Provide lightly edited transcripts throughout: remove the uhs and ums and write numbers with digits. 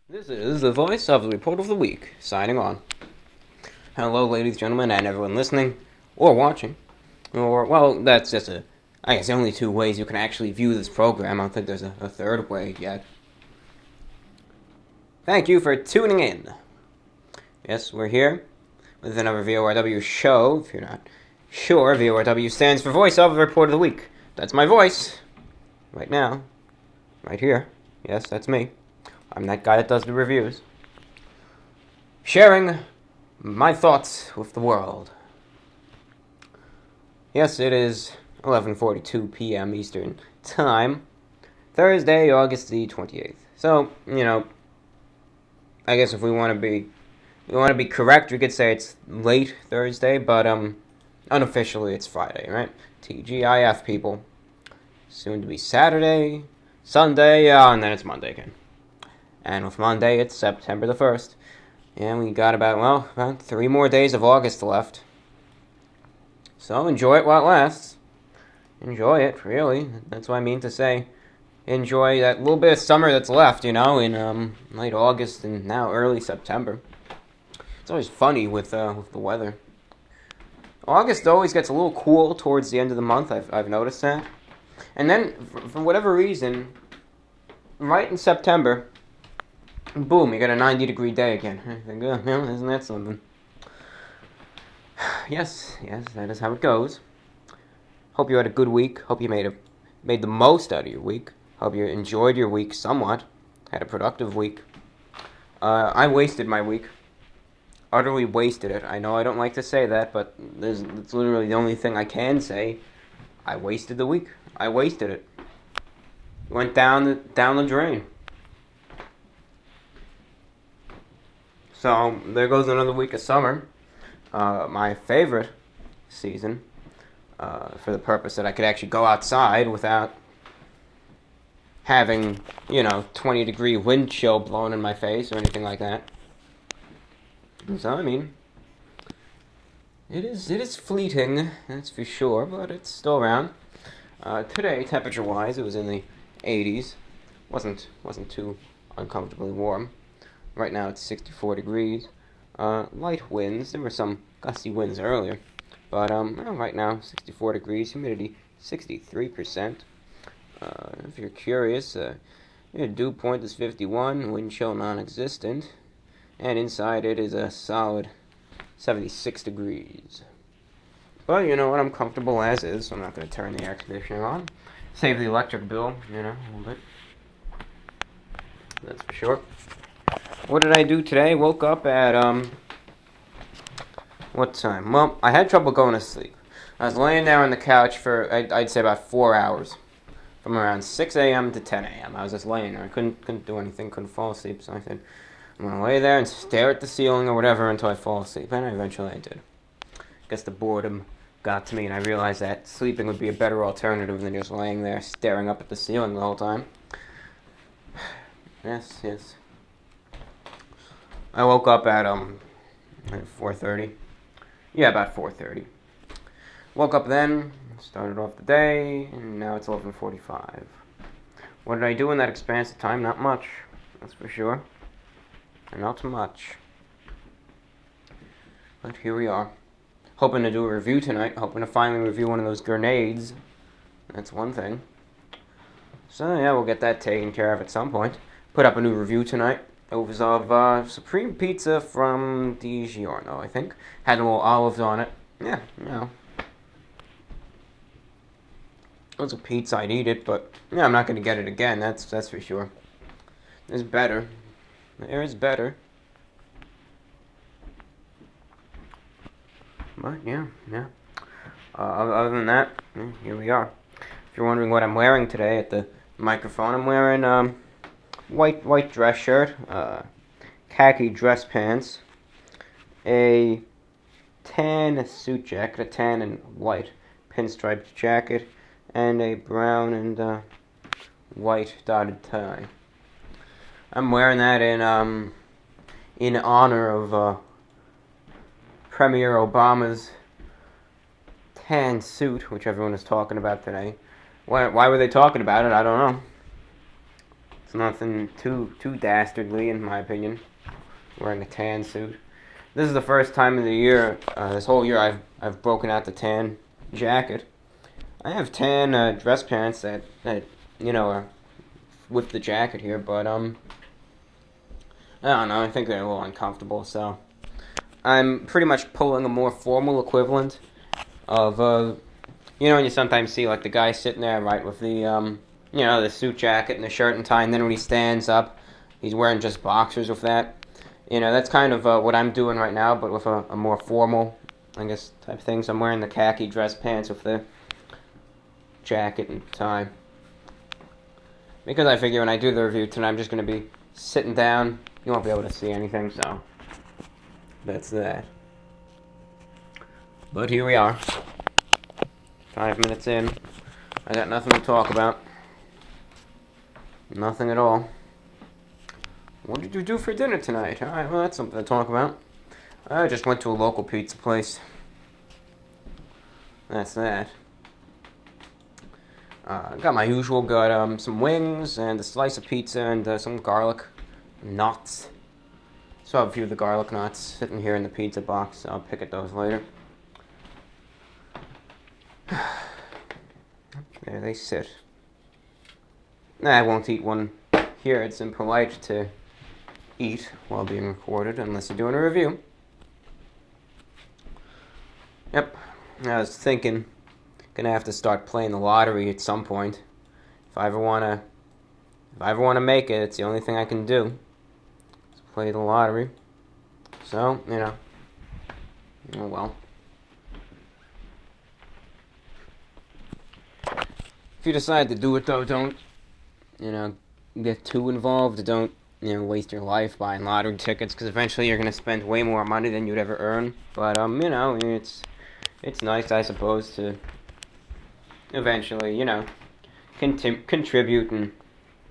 This is the voice of the report of the week, signing on. Hello, ladies, gentlemen, and everyone listening, or watching. Well, that's just I guess the only two ways you can actually view this program. I don't think there's a third way yet. Thank you for tuning in. Yes, we're here with another VORW show. If you're not sure, VORW stands for Voice of the Report of the Week. That's my voice. Right now. Right here. Yes, that's me. I'm that guy that does the reviews. Sharing my thoughts with the world. Yes, it is 11:42 p.m. Eastern Time, Thursday, August the 28th. So, I guess if we want to be correct, we could say it's late Thursday, but unofficially it's Friday, right? TGIF, people. Soon to be Saturday, Sunday, and then it's Monday again. And with Monday, it's September the 1st. And we got about 3 more days of August left. So enjoy it while it lasts. Enjoy it, really. That's what I mean to say. Enjoy that little bit of summer that's left, in late August and now early September. It's always funny with the weather. August always gets a little cool towards the end of the month. I've noticed that. And then, for whatever reason, right in September, boom, you got a 90-degree day again. I think, isn't that something? Yes, that is how it goes. Hope you had a good week. Hope you made the most out of your week. Hope you enjoyed your week somewhat. Had a productive week. I wasted my week. Utterly wasted it. I know I don't like to say that, but it's literally the only thing I can say. I wasted the week. I wasted it. Went down the drain. So there goes another week of summer. My favorite season, for the purpose that I could actually go outside without having, 20-degree wind chill blowing in my face or anything like that. So, I mean, it is fleeting, that's for sure, but it's still around. Today, temperature-wise, it was in the 80s. Wasn't too uncomfortably warm. Right now, it's 64 degrees. Light winds. There were some gusty winds earlier, but right now 64 degrees, humidity 63%. If you're curious, your dew point is 51, wind chill non-existent, and inside it is a solid 76 degrees. But you know what? I'm comfortable as is, so I'm not going to turn the air conditioner on. Save the electric bill, a little bit. That's for sure. What did I do today? Woke up at, what time? Well, I had trouble going to sleep. I was laying there on the couch for, I'd say about 4 hours. From around 6 a.m. to 10 a.m. I was just laying there. I couldn't do anything, couldn't fall asleep, so I said, I'm going to lay there and stare at the ceiling or whatever until I fall asleep, and eventually I did. I guess the boredom got to me, and I realized that sleeping would be a better alternative than just laying there staring up at the ceiling the whole time. Yes. I woke up at 4:30. Yeah, about 4:30. Woke up then, started off the day, and now it's 11:45. What did I do in that expanse of time? Not much, that's for sure. Not much. But here we are. Hoping to do a review tonight. Hoping to finally review one of those grenades. That's one thing. So yeah, we'll get that taken care of at some point. Put up a new review tonight. It was of Supreme Pizza from DiGiorno, I think. Had a little olives on it. Yeah, It was a pizza, I'd eat it, but yeah, I'm not going to get it again, that's for sure. There's better. There is better. But yeah. Other than that, here we are. If you're wondering what I'm wearing today at the microphone, I'm wearing white dress shirt, khaki dress pants, a tan suit jacket, a tan and white pinstriped jacket, and a brown and white dotted tie. I'm wearing that in honor of Premier Obama's tan suit, which everyone is talking about today. Why were they talking about it? I don't know. It's nothing too dastardly, in my opinion. Wearing a tan suit. This is the first time of the year, this whole year, I've broken out the tan jacket. I have tan dress pants that are with the jacket here, but I don't know. I think they're a little uncomfortable, so I'm pretty much pulling a more formal equivalent of when you sometimes see like the guy sitting there, right, with the the suit jacket and the shirt and tie, and then when he stands up, he's wearing just boxers with that. That's kind of what I'm doing right now, but with a more formal, I guess, type thing. So I'm wearing the khaki dress pants with the jacket and tie. Because I figure when I do the review tonight, I'm just going to be sitting down. You won't be able to see anything, so that's that. But here we are. 5 minutes in. I got nothing to talk about. Nothing at all. What did you do for dinner tonight? Alright, well, that's something to talk about. I just went to a local pizza place. That's that. Got my usual, got some wings and a slice of pizza and some garlic knots. So I have a few of the garlic knots sitting here in the pizza box. I'll pick at those later. There they sit. I won't eat one here. It's impolite to eat while being recorded unless you're doing a review. Yep. I was thinking, gonna have to start playing the lottery at some point. If I ever wanna make it, it's the only thing I can do. Is play the lottery. So, oh well. If you decide to do it though, don't, get too involved. Don't, waste your life buying lottery tickets, because eventually you're gonna spend way more money than you'd ever earn. But it's nice, I suppose, to eventually, contribute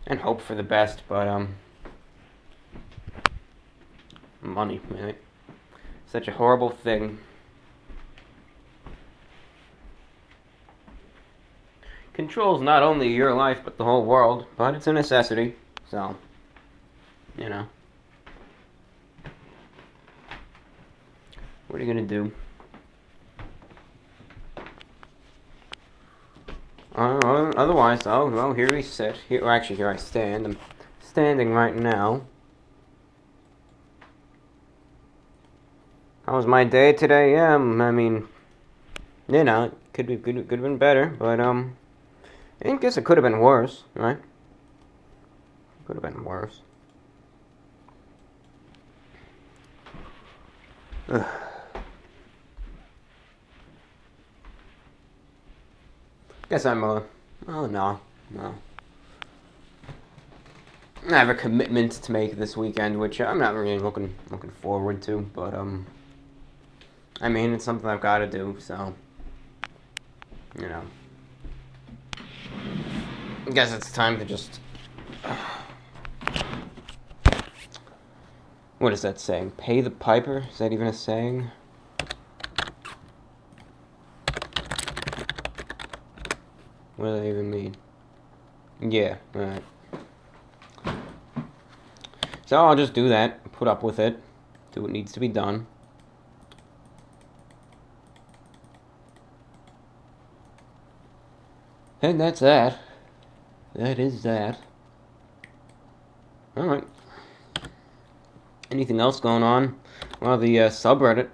and hope for the best. But money, man, such a horrible thing. Controls not only your life but the whole world, but it's a necessity. So, what are you gonna do? Otherwise, well, here we sit. Here I stand. I'm standing right now. How was my day today? Yeah, I mean, it could have been better, but I guess it could have been worse, right? Could have been worse. Ugh. Guess I'm oh no. I have a commitment to make this weekend, which I'm not really looking forward to, but I mean, it's something I've got to do, so I guess it's time to just what is that saying? Pay the piper? Is that even a saying? What does that even mean? Yeah, alright. So I'll just do that, put up with it, do what needs to be done. And that's that. That is that. Alright. Anything else going on? Well, the subreddit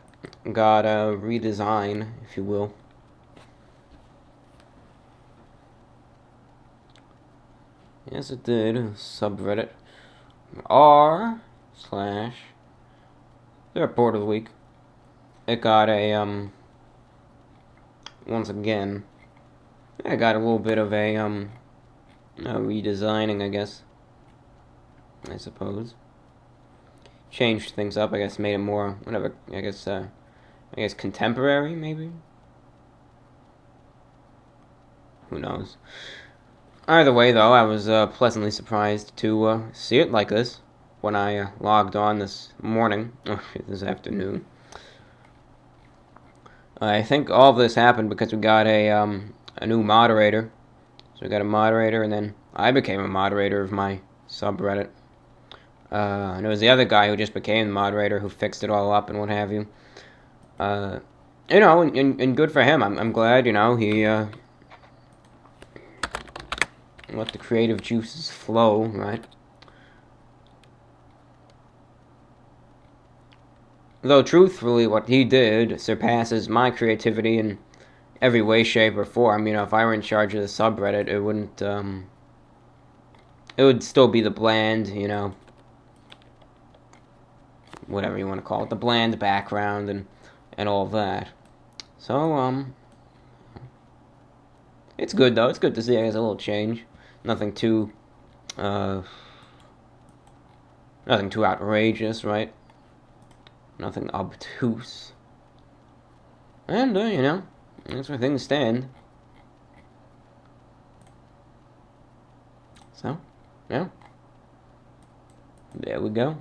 got a redesign, if you will. Yes, it did. Subreddit r/. Their report of the week. It got a once again. I got a little bit of a redesigning, I guess. I suppose. Changed things up. I guess made it more whatever. I guess contemporary, maybe. Who knows? Either way, though, I was pleasantly surprised to see it like this when I logged on this morning, this afternoon. I think all of this happened because we got a new moderator. So we got a moderator, and then I became a moderator of my subreddit. And it was the other guy who just became the moderator who fixed it all up and what have you. You know, and good for him. I'm glad, you know, he let the creative juices flow, right? Though truthfully, what he did surpasses my creativity in every way, shape, or form. You know, if I were in charge of the subreddit, it wouldn't, it would still be the bland, you know, whatever you want to call it, the bland background and all of that. So, it's good though. It's good to see there's a little change. Nothing too, nothing too outrageous, right? Nothing obtuse. And, you know, that's where things stand. So, yeah. There we go.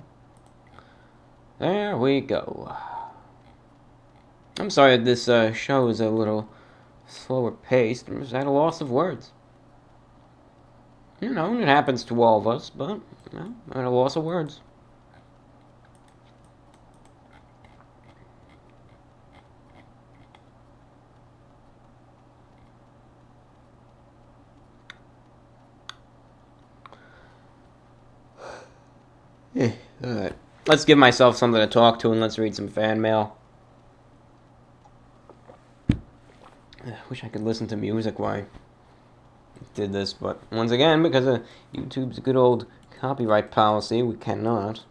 There we go. I'm sorry this show is a little slower paced. I'm just at a loss of words. You know, it happens to all of us, but, you know, I'm at a loss of words. Alright. Let's give myself something to talk to and let's read some fan mail. I wish I could listen to music while I did this, but once again, because of YouTube's good old copyright policy, we cannot.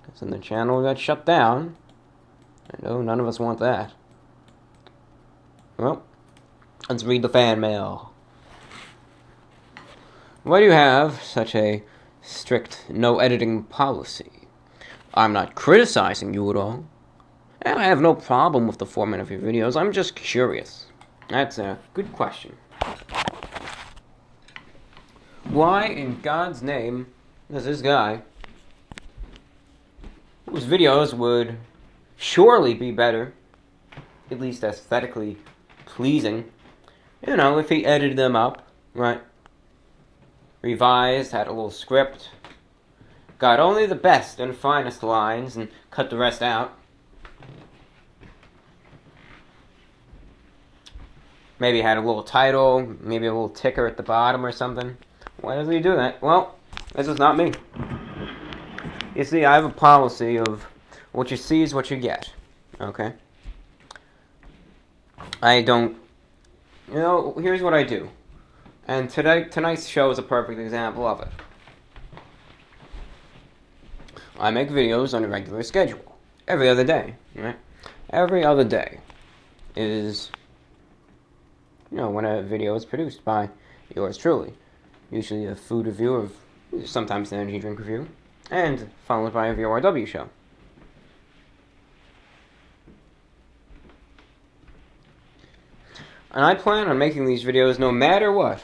Because then the channel got shut down. I know none of us want that. Well, let's read the fan mail. Why do you have such a strict no editing policy? I'm not criticizing you at all. And I have no problem with the format of your videos. I'm just curious. That's a good question. Why in God's name does this guy, whose videos would surely be better, at least aesthetically pleasing, you know, if he edited them up, right? Revised, had a little script, got only the best and finest lines and cut the rest out. Maybe had a little title, maybe a little ticker at the bottom or something. Why doesn't he do that? Well, this is not me. You see, I have a policy of what you see is what you get. Okay? I don't... You know, here's what I do. And tonight's show is a perfect example of it. I make videos on a regular schedule. Every other day, right? Every other day is, you know, when a video is produced by yours truly. Usually a food review of, sometimes an energy drink review, and followed by a VORW show. And I plan on making these videos no matter what.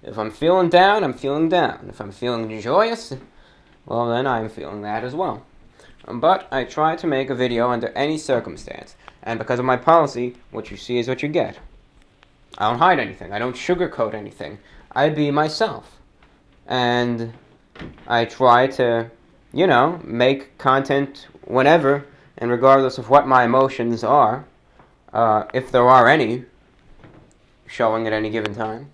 If I'm feeling down, I'm feeling down. If I'm feeling joyous, well then I'm feeling that as well. But I try to make a video under any circumstance. And because of my policy, what you see is what you get. I don't hide anything. I don't sugarcoat anything. I be myself. And I try to, you know, make content whenever and regardless of what my emotions are, if there are any, showing at any given time.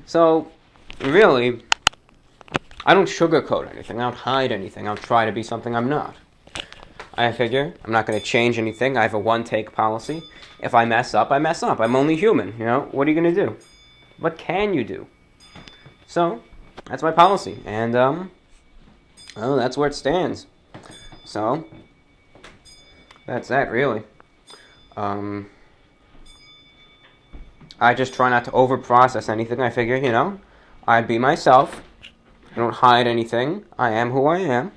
So, really, I don't sugarcoat anything. I don't hide anything. I don't try to be something I'm not. I figure I'm not going to change anything. I have a one-take policy. If I mess up, I mess up. I'm only human, you know? What are you going to do? What can you do? So, that's my policy. And, well, that's where it stands. So, that's that, really. I just try not to over-process anything. I figure, you know, I be myself. I don't hide anything. I am who I am.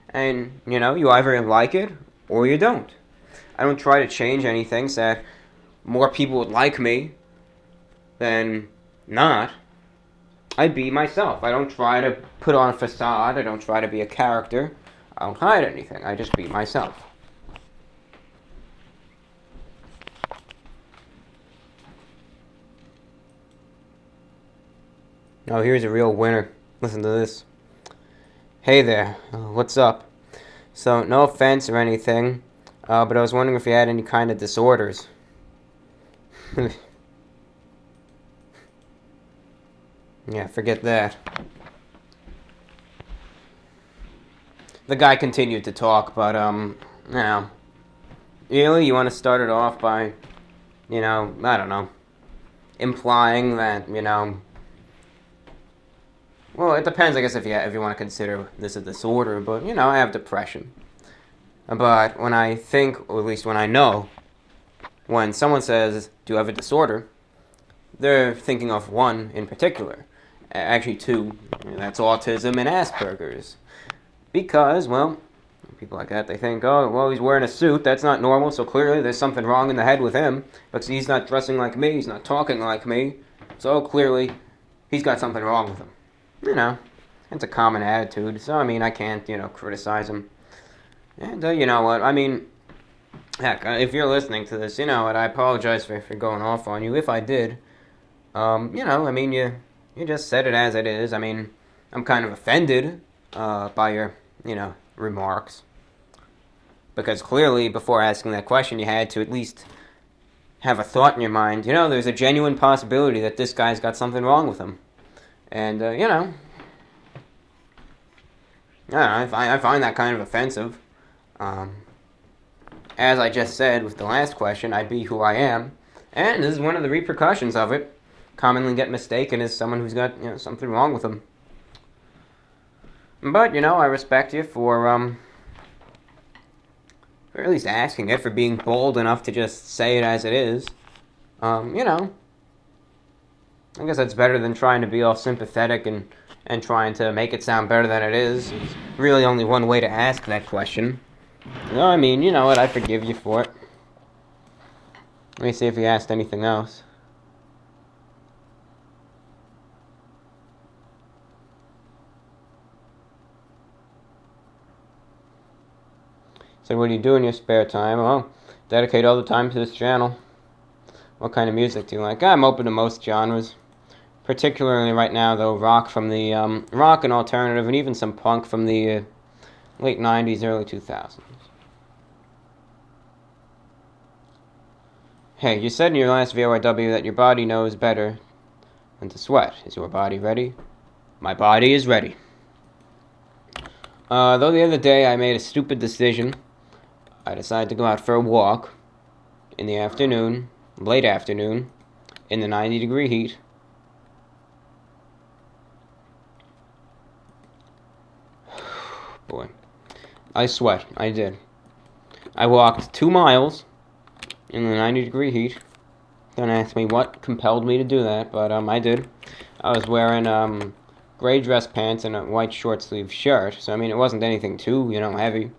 And, you know, you either like it or you don't. I don't try to change anything so that more people would like me than not. I be myself. I don't try to put on a facade. I don't try to be a character. I don't hide anything. I just be myself. Oh, here's a real winner. Listen to this. Hey there, what's up? So, no offense or anything, but I was wondering if you had any kind of disorders. Yeah, forget that. The guy continued to talk, but, really, you want to start it off by, I don't know, implying that, well, it depends, I guess, if you want to consider this a disorder, but, I have depression. But when I think, or at least when I know, when someone says, do you have a disorder, they're thinking of one in particular. Actually, two. That's autism and Asperger's. Because, well, people like that, they think, oh, well, he's wearing a suit. That's not normal, so clearly there's something wrong in the head with him. Because he's not dressing like me, he's not talking like me. So clearly, he's got something wrong with him. It's a common attitude. So, I can't, criticize him. And, you know what, heck, if you're listening to this, you know what, I apologize for going off on you. If I did, you just said it as it is. I'm kind of offended by your, remarks. Because clearly, before asking that question, you had to at least have a thought in your mind. There's a genuine possibility that this guy's got something wrong with him. And, I find that kind of offensive. As I just said with the last question, I be who I am. And this is one of the repercussions of it. Commonly get mistaken as someone who's got, something wrong with them. But, I respect you for at least asking it, for being bold enough to just say it as it is. I guess that's better than trying to be all sympathetic and trying to make it sound better than it is. There's really only one way to ask that question. No, you know what, I forgive you for it. Let me see if he asked anything else. So what do you do in your spare time? Well, dedicate all the time to this channel. What kind of music do you like? I'm open to most genres. Particularly right now, though, rock from the, rock and alternative, and even some punk from the late 90s, early 2000s. Hey, you said in your last VORW that your body knows better than to sweat. Is your body ready? My body is ready. Though the other day I made a stupid decision. I decided to go out for a walk in the afternoon, late afternoon, in the 90-degree heat. Boy, I sweat. I did. I walked 2 miles in the 90-degree heat. Don't ask me what compelled me to do that, but I did. I was wearing gray dress pants and a white short-sleeve shirt, so it wasn't anything too, heavy.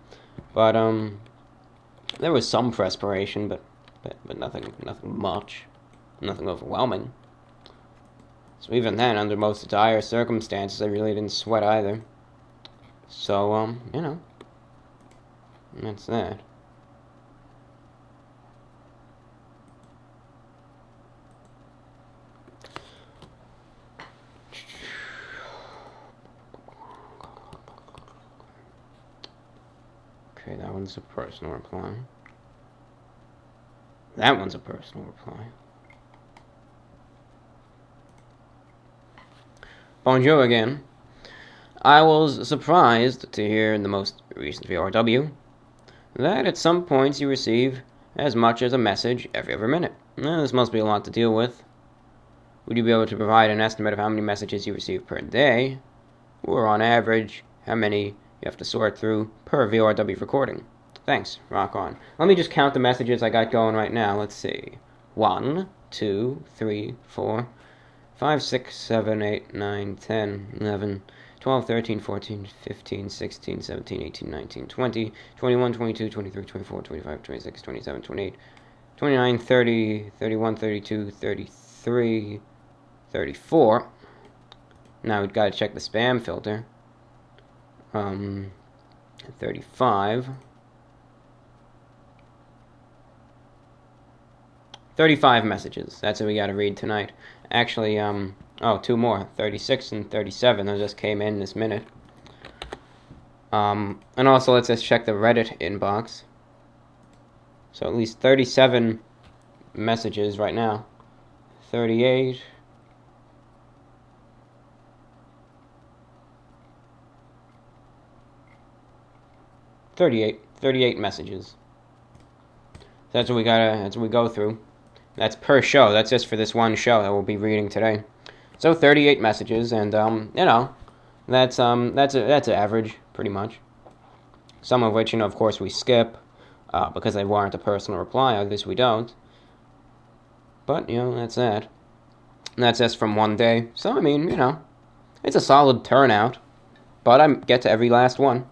But there was some perspiration, but nothing much, nothing overwhelming. So even then, under most dire circumstances, I really didn't sweat either. So that's that. Okay, that one's a personal reply. That one's a personal reply. Bonjour again. I was surprised to hear in the most recent VRW that at some points you receive as much as a message every other minute. This must be a lot to deal with. Would you be able to provide an estimate of how many messages you receive per day, or on average, how many you have to sort through per VRW recording? Thanks, rock on. Let me just count the messages I got going right now. Let's see. 1, 2, 3, 4, 5, 6, 7, 8, 9, 10, 11, 12, 13, 14, 15, 16, 17, 18, 19, 20, 21, 22, 23, 24, 25, 26, 27, 28, 29, 30, 31, 32, 33, 34. Now we've got to check the spam filter. 35. 35 messages. That's what we got to read tonight. Actually, Oh, two more. 36 and 37. Those just came in this minute. And also, let's just check the Reddit inbox. So at least 37 messages right now. 38. 38 messages. That's what we go through. That's per show. That's just for this one show that we'll be reading today. So 38 messages, and that's average pretty much. Some of which, of course, we skip because they warrant a personal reply. Others we don't. But that's that. And that's just from one day. So I mean, it's a solid turnout. But I get to every last one.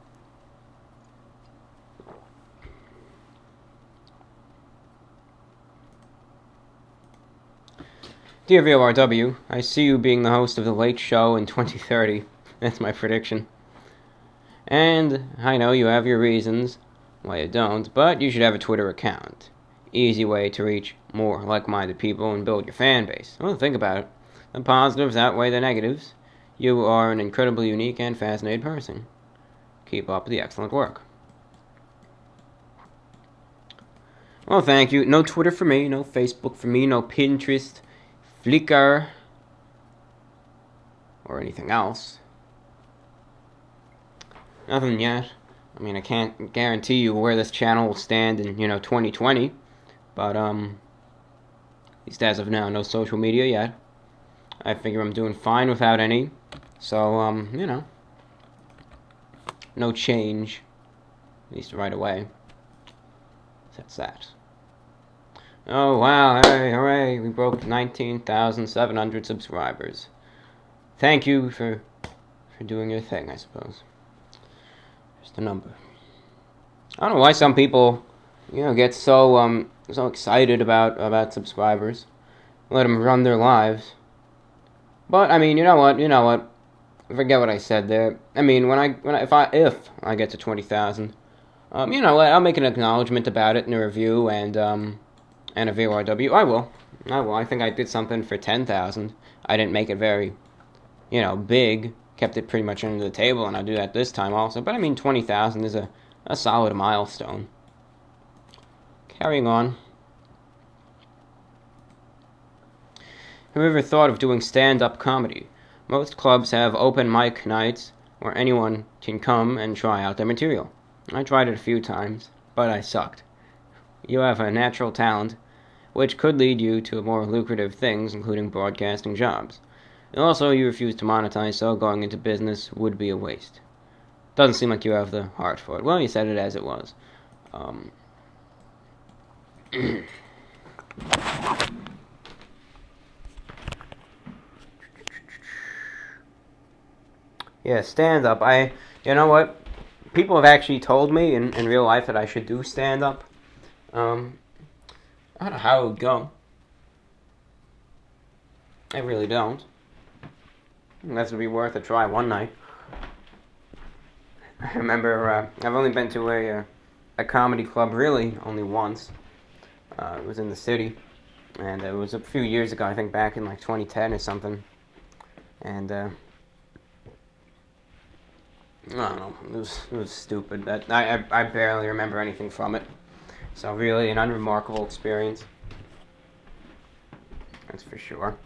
Dear VORW, I see you being the host of The Late Show in 2030. That's my prediction. And I know you have your reasons why you don't, but you should have a Twitter account. Easy way to reach more like-minded people and build your fan base. Well, think about it. The positives outweigh the negatives. You are an incredibly unique and fascinating person. Keep up the excellent work. Well, thank you. No Twitter for me, no Facebook for me, no Pinterest, Flickr, or anything else. Nothing yet. I mean, I can't guarantee you where this channel will stand in, 2020. But, at least as of now, no social media yet. I figure I'm doing fine without any. So, no change. At least right away. That's that. Oh, wow, hey, hooray, we broke 19,700 subscribers. Thank you for doing your thing, I suppose. Just a number. I don't know why some people, get so excited about subscribers. Let them run their lives. But, I mean, you know what? Forget what I said there. I mean, if I get to 20,000, I'll make an acknowledgement about it in a review and a VORW. I will. I think I did something for 10,000. I didn't make it very, big. Kept it pretty much under the table, and I'll do that this time also. But I mean, 20,000 is a solid milestone. Carrying on. Have you ever thought of doing stand-up comedy? Most clubs have open mic nights where anyone can come and try out their material. I tried it a few times, but I sucked. You have a natural talent, which could lead you to more lucrative things, including broadcasting jobs. And also, you refuse to monetize, so going into business would be a waste. Doesn't seem like you have the heart for it. Well, you said it as it was. Yeah, stand-up. You know what? People have actually told me in real life that I should do stand-up. I don't know how it would go. I really don't. That would be worth a try one night. I remember I've only been to a comedy club really only once. It was in the city, and it was a few years ago. I think back in like 2010 or something. And I don't know. It was stupid. I barely remember anything from it. So really an unremarkable experience. That's for sure.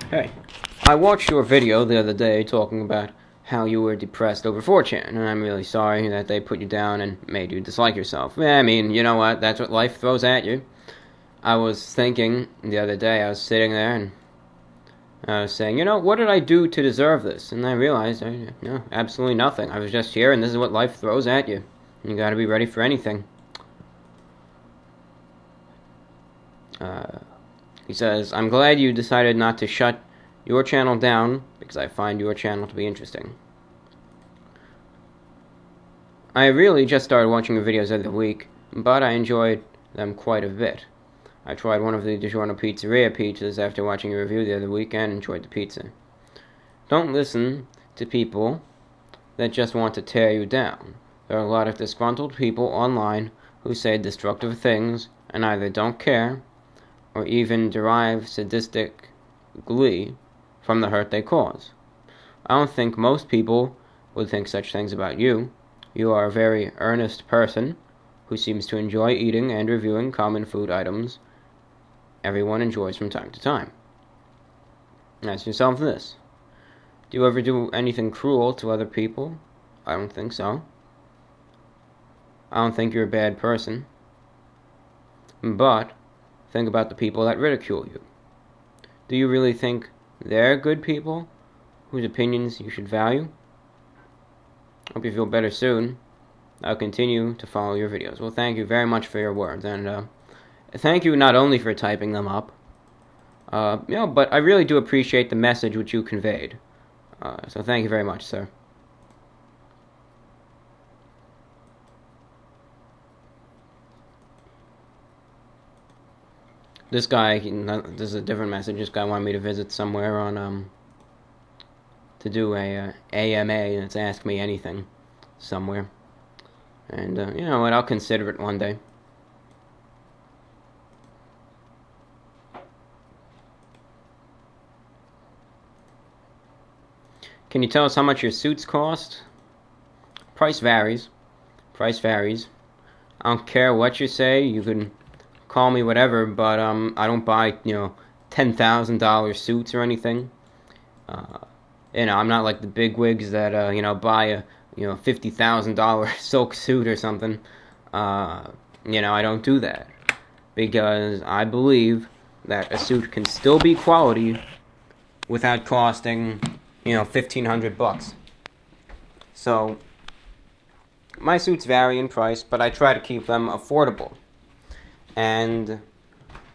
Hey, I watched your video the other day talking about how you were depressed over 4chan, and I'm really sorry that they put you down and made you dislike yourself. Yeah, I mean, you know what? That's what life throws at you. I was thinking the other day, I was sitting there and I was saying, what did I do to deserve this? And I realized, no, absolutely nothing. I was just here, and this is what life throws at you. You gotta be ready for anything. He says, I'm glad you decided not to shut your channel down, because I find your channel to be interesting. I really just started watching your videos every week, but I enjoyed them quite a bit. I tried one of the DiGiorno Pizzeria pizzas after watching your review the other week and enjoyed the pizza. Don't listen to people that just want to tear you down. There are a lot of disgruntled people online who say destructive things and either don't care or even derive sadistic glee from the hurt they cause. I don't think most people would think such things about you. You are a very earnest person who seems to enjoy eating and reviewing common food items everyone enjoys from time to time. Ask yourself this. Do you ever do anything cruel to other people? I don't think so. I don't think you're a bad person. But think about the people that ridicule you. Do you really think they're good people whose opinions you should value? Hope you feel better soon. I'll continue to follow your videos. Well, thank you very much for your words, and thank you not only for typing them up, but I really do appreciate the message which you conveyed. So thank you very much, sir. This guy, this is a different message. This guy wanted me to visit somewhere on, to do a AMA, and it's Ask Me Anything somewhere. And, you know what, I'll consider it one day. Can you tell us how much your suits cost? Price varies. Price varies. I don't care what you say. You can call me whatever, but I don't buy, $10,000 suits or anything. I'm not like the big wigs that buy a $50,000 silk suit or something. I don't do that because I believe that a suit can still be quality without costing $1,500. So my suits vary in price, but I try to keep them affordable. And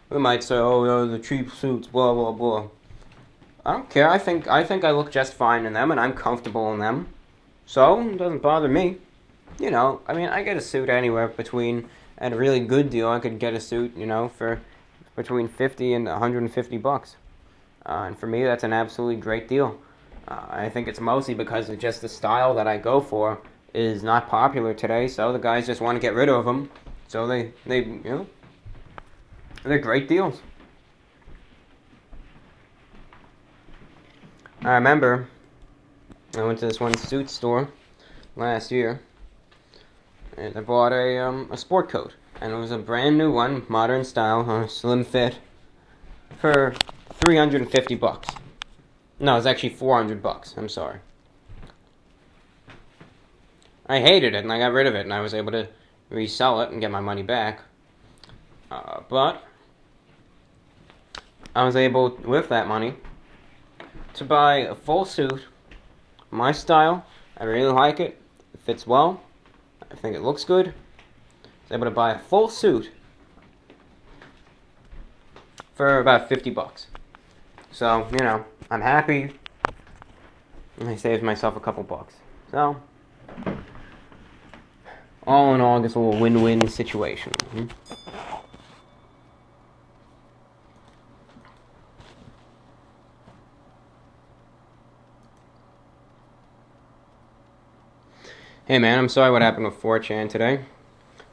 we might say, oh, the cheap suits, blah blah blah. I don't care. I think I look just fine in them, and I'm comfortable in them, so it doesn't bother me. I get a suit anywhere between, at a really good deal, I could get a suit, for between $50 and $150. And for me, that's an absolutely great deal. I think it's mostly because of just the style that I go for is not popular today, so the guys just want to get rid of them. So they're great deals. I remember I went to this one suit store last year, and I bought a sport coat, and it was a brand new one, modern style, slim fit, for $350. No, it was actually $400. I'm sorry. I hated it, and I got rid of it, and I was able to resell it and get my money back. But I was able, with that money, to buy a full suit, my style. I really like it. It fits well. I think it looks good. I was able to buy a full suit for about $50. So, I'm happy. And I saved myself a couple bucks. So, all in all, I guess a little win-win situation. Hey man, I'm sorry what happened with 4chan today.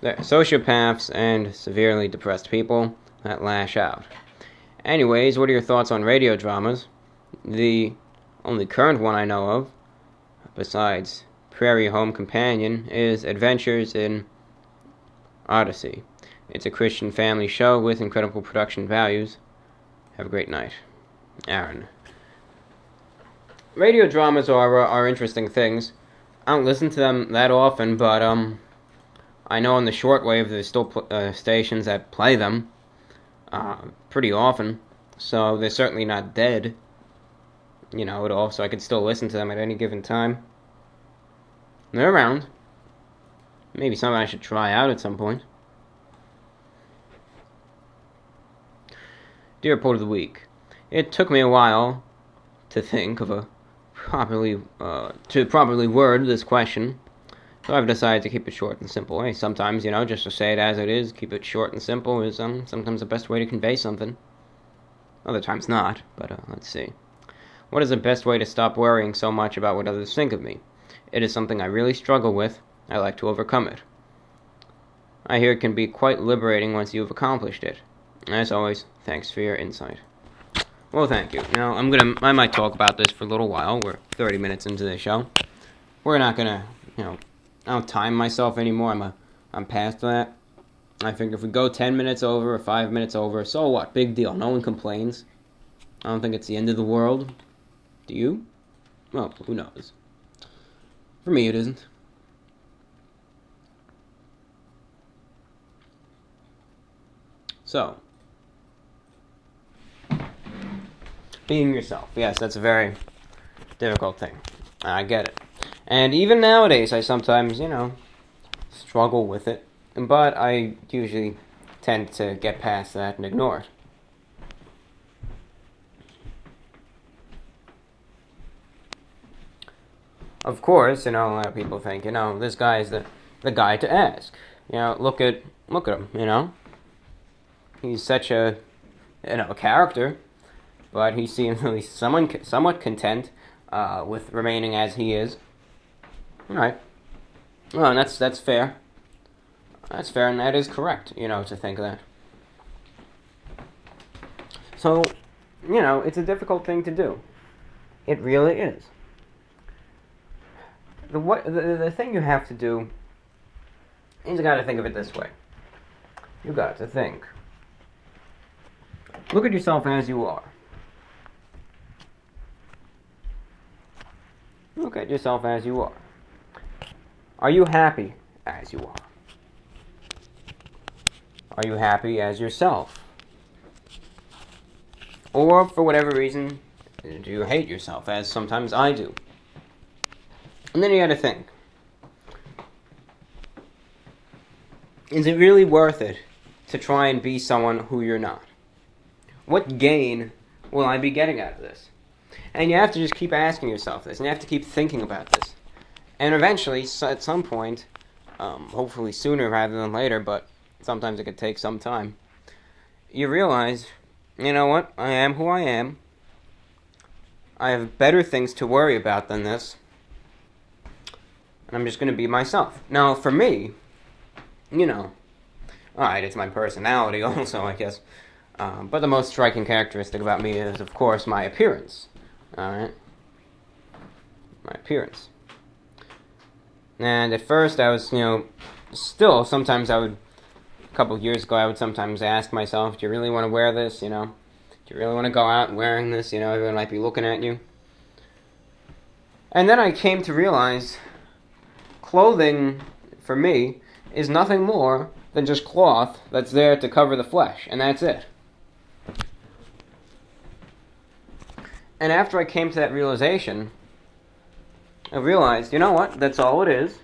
They're sociopaths and severely depressed people that lash out. Anyways, what are your thoughts on radio dramas? The only current one I know of, besides Prairie Home Companion, is Adventures in Odyssey. It's a Christian family show with incredible production values. Have a great night. Aaron. Radio dramas are interesting things. I don't listen to them that often, but I know on the shortwave there's still stations that play them pretty often, so they're certainly not dead, at all, so I could still listen to them at any given time. They're around. Maybe something I should try out at some point. Dear Report of the Week, it took me a while to think of a properly word this question, so I've decided to keep it short and simple. Hey, sometimes, just to say it as it is, keep it short and simple is sometimes the best way to convey something. Other times not, but let's see. What is the best way to stop worrying so much about what others think of me? It is something I really struggle with. I like to overcome it. I hear it can be quite liberating once you've accomplished it. As always, thanks for your insight. Well, thank you. Now, I might talk about this for a little while. We're 30 minutes into the show. We're not gonna, I don't time myself anymore. I'm past that. I think if we go 10 minutes over or 5 minutes over, so what? Big deal. No one complains. I don't think it's the end of the world. Do you? Well, who knows? For me, it isn't. So, being yourself. Yes, that's a very difficult thing. I get it. And even nowadays, I sometimes, struggle with it. But I usually tend to get past that and ignore it. Of course, a lot of people think, this guy is the guy to ask. Look at him, He's such a, character, but he seems at least somewhat content with remaining as he is. All right. Well, and that's fair. That's fair, and that is correct, to think that. So, it's a difficult thing to do. It really is. The thing you have to do is you got to think of it this way. You got to think. Look at yourself as you are. Look at yourself as you are. Are you happy as you are? Are you happy as yourself? Or, for whatever reason, do you hate yourself, as sometimes I do? And then you gotta think. Is it really worth it to try and be someone who you're not? What gain will I be getting out of this? And you have to just keep asking yourself this, and you have to keep thinking about this. And eventually, at some point, hopefully sooner rather than later, but sometimes it could take some time, you realize, you know what, I am who I am. I have better things to worry about than this. And I'm just going to be myself. Now, for me, alright, it's my personality also, I guess. But the most striking characteristic about me is, of course, my appearance. Alright? My appearance. And at first I was, still, sometimes a couple of years ago, I would sometimes ask myself, do you really want to wear this, Do you really want to go out wearing this, everyone might be looking at you. And then I came to realize clothing, for me, is nothing more than just cloth that's there to cover the flesh, and that's it. And after I came to that realization, I realized, you know what, that's all it is,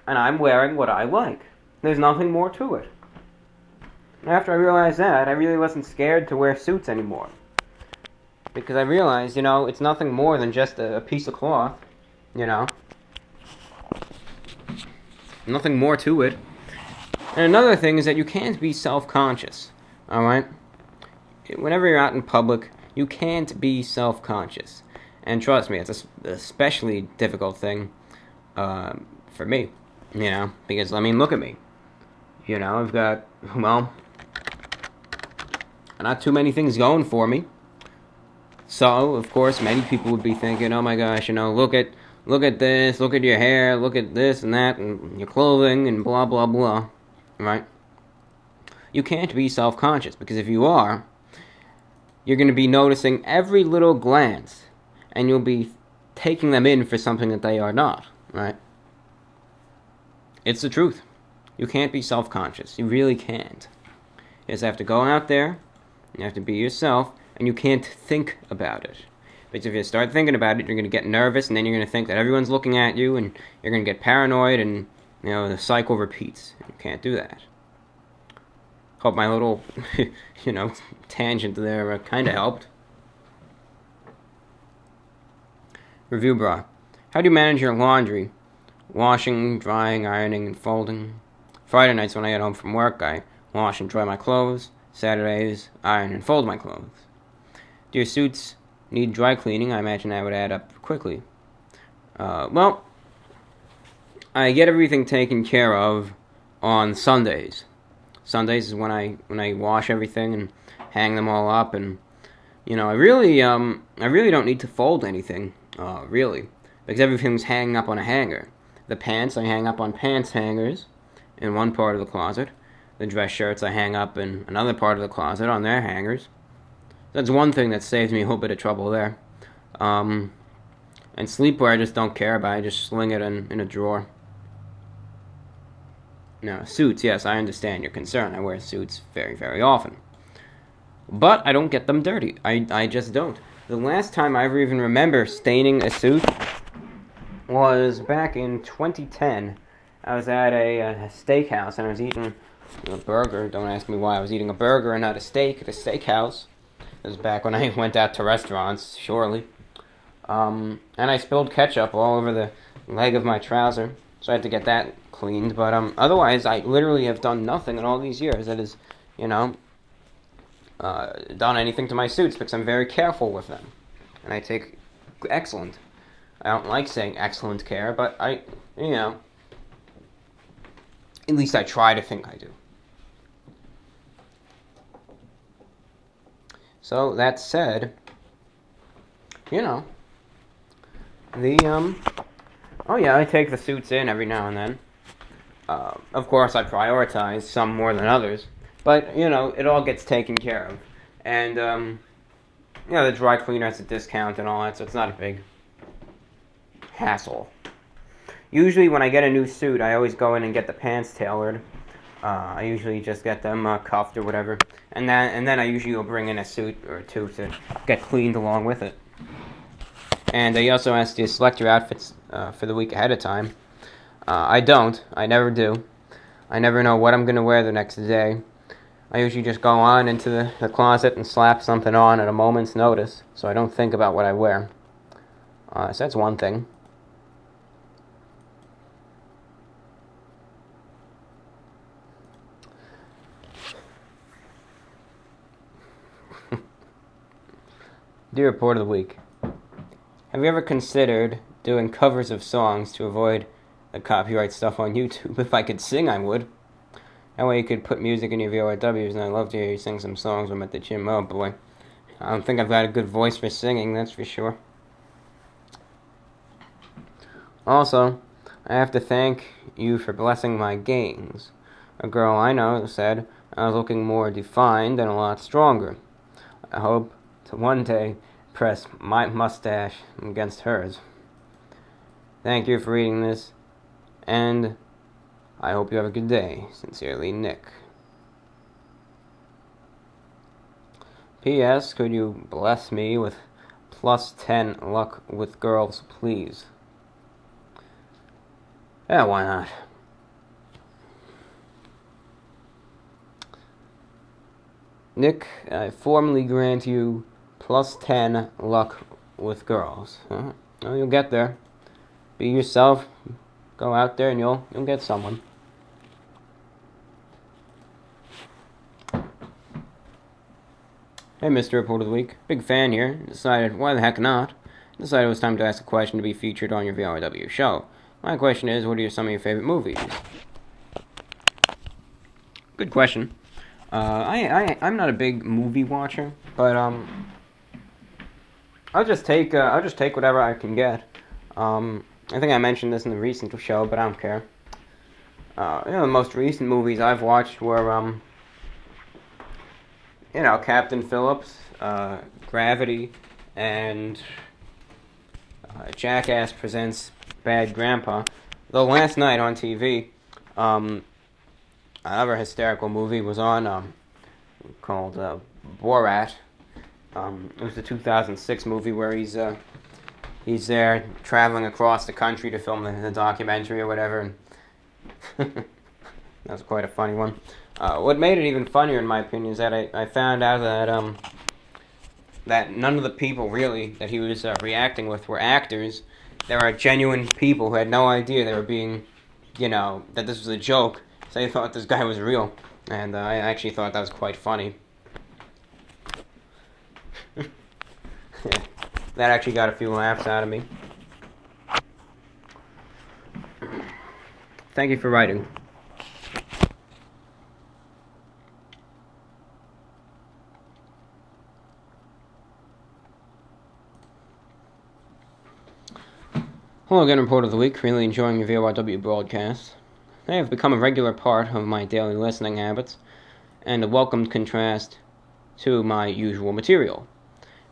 and I'm wearing what I like. There's nothing more to it. And after I realized that, I really wasn't scared to wear suits anymore. Because I realized, it's nothing more than just a piece of cloth, Nothing more to it. And another thing is that you can't be self-conscious, alright? Whenever you're out in public, you can't be self-conscious. And trust me, it's an especially difficult thing for me, because, look at me. I've got, not too many things going for me. So, of course, many people would be thinking, oh my gosh, look at this, look at your hair, look at this and that, and your clothing, and blah, blah, blah, right? You can't be self-conscious, because if you are, you're going to be noticing every little glance, and you'll be taking them in for something that they are not, right? It's the truth. You can't be self-conscious. You really can't. You just have to go out there, you have to be yourself, and you can't think about it. Because if you start thinking about it, you're going to get nervous, and then you're going to think that everyone's looking at you, and you're going to get paranoid, and, the cycle repeats. You can't do that. Hope my little, tangent there kind of helped. Review bra. How do you manage your laundry? Washing, drying, ironing, and folding. Friday nights when I get home from work, I wash and dry my clothes. Saturdays, iron and fold my clothes. Do your suits need dry cleaning? I imagine that would add up quickly. Well, I get everything taken care of on Sundays. Sundays is when I wash everything and hang them all up, and I really don't need to fold anything, really, because everything's hanging up on a hanger. The pants I hang up on pants hangers in one part of the closet. The dress shirts I hang up in another part of the closet on their hangers. That's one thing that saves me a whole bit of trouble there. And sleepwear I just don't care about. I just sling it in a drawer. Now, suits, yes, I understand your concern. I wear suits very, very often. But I don't get them dirty. I just don't. The last time I ever even remember staining a suit was back in 2010. I was at a steakhouse and I was eating a burger. Don't ask me why I was eating a burger and not a steak at a steakhouse. It was back when I went out to restaurants, surely. And I spilled ketchup all over the leg of my trouser, so I had to get that cleaned. But otherwise, I literally have done nothing in all these years that is, done anything to my suits, because I'm very careful with them. And I take excellent. I don't like saying excellent care, but at least I try to think I do. So, that said, I take the suits in every now and then. Of course, I prioritize some more than others, but, it all gets taken care of. And, the dry cleaner has a discount and all that, so it's not a big hassle. Usually when I get a new suit, I always go in and get the pants tailored. I usually just get them cuffed or whatever, and then I usually will bring in a suit or two to get cleaned along with it. And he also asks you to select your outfits for the week ahead of time. I don't. I never do. I never know what I'm going to wear the next day. I usually just go on into the closet and slap something on at a moment's notice, so I don't think about what I wear. So that's one thing. Dear Report of the Week. Have you ever considered doing covers of songs to avoid the copyright stuff on YouTube? If I could sing, I would. That way you could put music in your VORWs, and I'd love to hear you sing some songs when I'm at the gym. Oh boy. I don't think I've got a good voice for singing, that's for sure. Also, I have to thank you for blessing my gains. A girl I know said I was looking more defined and a lot stronger. I hope to one day press my mustache against hers. Thank you for reading this, and I hope you have a good day. Sincerely, Nick. P.S. Could you bless me with +10 luck with girls, please? Yeah, why not? Nick, I formally grant you +10 luck with girls. Well, you'll get there. Be yourself. Go out there and you'll get someone. Hey, Mr. Report of the Week. Big fan here. Decided, why the heck not? Decided it was time to ask a question to be featured on your VORW show. My question is, what are some of your favorite movies? Good question. I'm not a big movie watcher, but I'll just take whatever I can get. I think I mentioned this in the recent show, but I don't care. The most recent movies I've watched were Captain Phillips, Gravity, and Jackass Presents Bad Grandpa. Though last night on TV, another hysterical movie was on called Borat. It was the 2006 movie where he's there traveling across the country to film the documentary or whatever. And that was quite a funny one. What made it even funnier, in my opinion, is that I found out that none of the people really that he was reacting with were actors. There are genuine people who had no idea they were being, that this was a joke. So they thought this guy was real, and I actually thought that was quite funny. That actually got a few laughs out of me. Thank you for writing. Hello again, Report of the Week. Really enjoying your VORW broadcasts. They have become a regular part of my daily listening habits, and a welcome contrast to my usual material,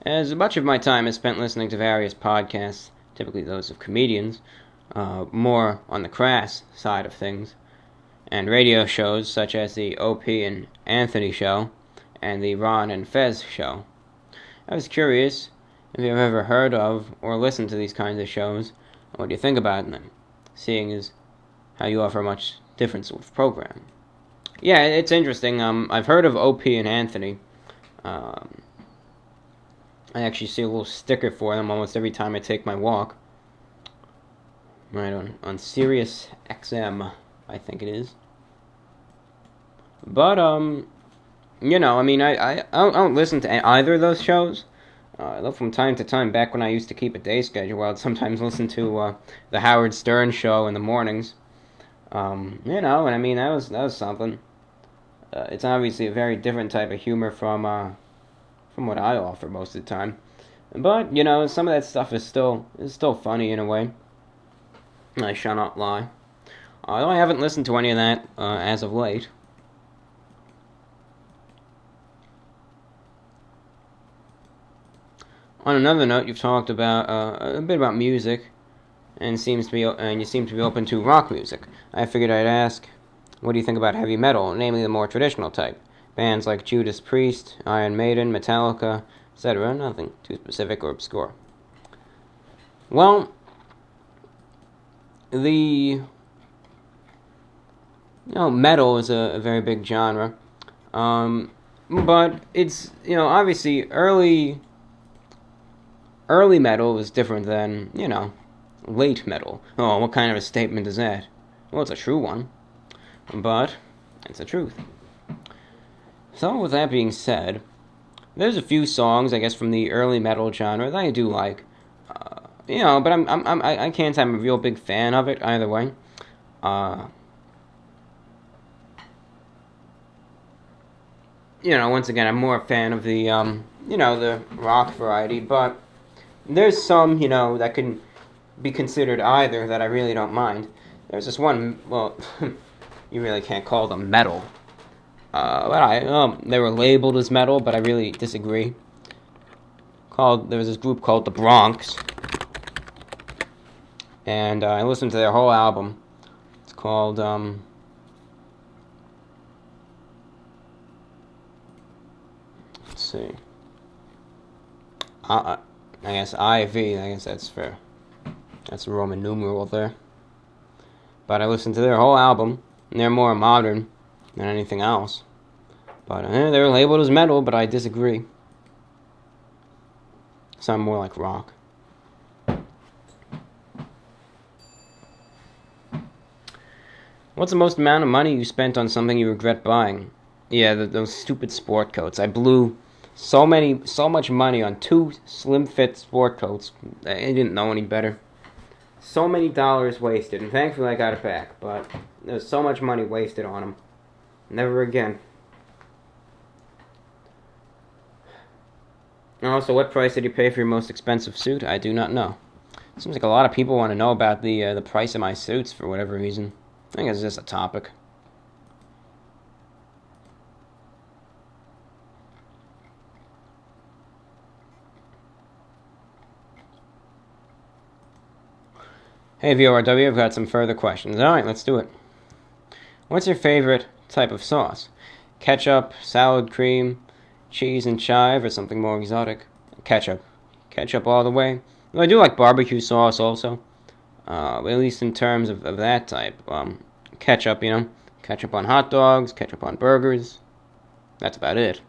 as much of my time is spent listening to various podcasts, typically those of comedians, more on the crass side of things, and radio shows such as the OP and Anthony show, and the Ron and Fez show. I was curious if you've ever heard of or listened to these kinds of shows. What do you think about them, seeing as how you offer a much different sort of program? Yeah, it's interesting. I've heard of OP and Anthony. I actually see a little sticker for them almost every time I take my walk. Right on Sirius XM, I think it is. But, I don't listen to either of those shows. Though from time to time, back when I used to keep a day schedule, I'd sometimes listen to the Howard Stern show in the mornings. That was something. It's obviously a very different type of humor from what I offer most of the time. But, some of that stuff is still funny in a way. I shall not lie. Although I haven't listened to any of that as of late. On another note, you've talked about a bit about music, and you seem to be open to rock music. I figured I'd ask, what do you think about heavy metal, namely the more traditional type? Bands like Judas Priest, Iron Maiden, Metallica, etc. Nothing too specific or obscure. Well, metal is a very big genre, but it's obviously early metal is different than, late metal. Oh, what kind of a statement is that? Well, it's a true one, but it's the truth. So, with that being said, there's a few songs, I guess, from the early metal genre that I do like. But I can't say I'm a real big fan of it either way. Once again, I'm more a fan of the, the rock variety, but there's some, that can be considered either that I really don't mind. There's this one, well, you really can't call them metal. But they were labeled as metal, but I really disagree. There was this group called The Bronx, and I listened to their whole album. It's called, let's see. I guess IV, I guess that's fair. That's a Roman numeral there. But I listened to their whole album, and they're more modern than anything else. But they're labeled as metal, but I disagree. Sound more like rock. What's the most amount of money you spent on something you regret buying? Yeah, those stupid sport coats. I blew so much money on 2 slim fit sport coats. I didn't know any better. So many dollars wasted, and thankfully I got it back, but there's so much money wasted on them. Never again. Also, what price did you pay for your most expensive suit? I do not know. Seems like a lot of people want to know about the price of my suits for whatever reason. I think it's just a topic. Hey VORW, I've got some further questions. Alright, let's do it. What's your favorite type of sauce? Ketchup, salad cream, cheese and chive, or something more exotic? Ketchup. Ketchup all the way. Well, I do like barbecue sauce also. But at least in terms of that type. Ketchup, Ketchup on hot dogs, ketchup on burgers. That's about it.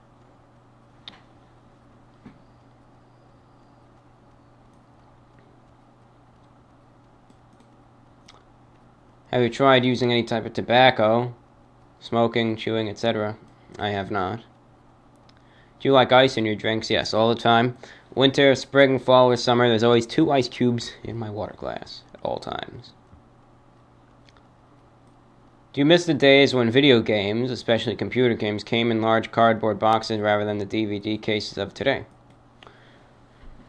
Have you tried using any type of tobacco? Smoking, chewing, etc.? I have not. Do you like ice in your drinks? Yes, all the time. Winter, spring, fall, or summer, there's always 2 ice cubes in my water glass at all times. Do you miss the days when video games, especially computer games, came in large cardboard boxes rather than the DVD cases of today?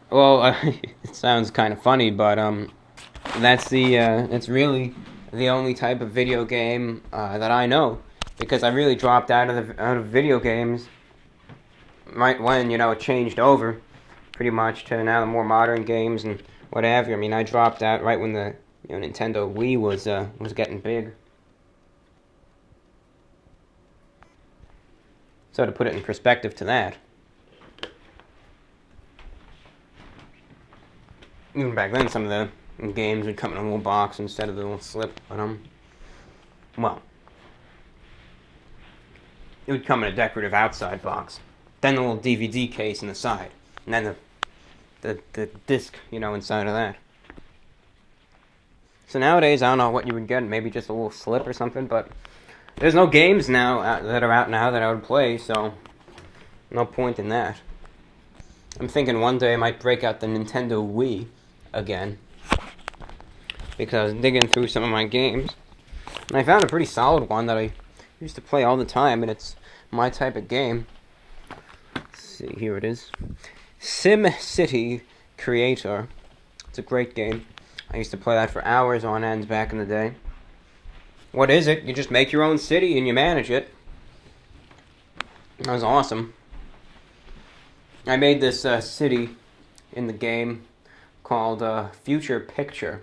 Well, it sounds kind of funny, but It's really the only type of video game that I know, because I really dropped out of video games right when it changed over, pretty much to now the more modern games and what have you. I mean, I dropped out right when the Nintendo Wii was getting big. So to put it in perspective to that, even back then, some of the games would come in a little box instead of the little slip. But well, it would come in a decorative outside box, then the little DVD case in the side, and then the disc, inside of that. So nowadays, I don't know what you would get, maybe just a little slip or something, but there's no games now that are out now that I would play, so no point in that. I'm thinking one day I might break out the Nintendo Wii again, because I was digging through some of my games, and I found a pretty solid one that I used to play all the time, and it's my type of game. Let's see, here it is. Sim City Creator. It's a great game. I used to play that for hours on end back in the day. What is it? You just make your own city and you manage it. That was awesome. I made this city in the game called Future Picture.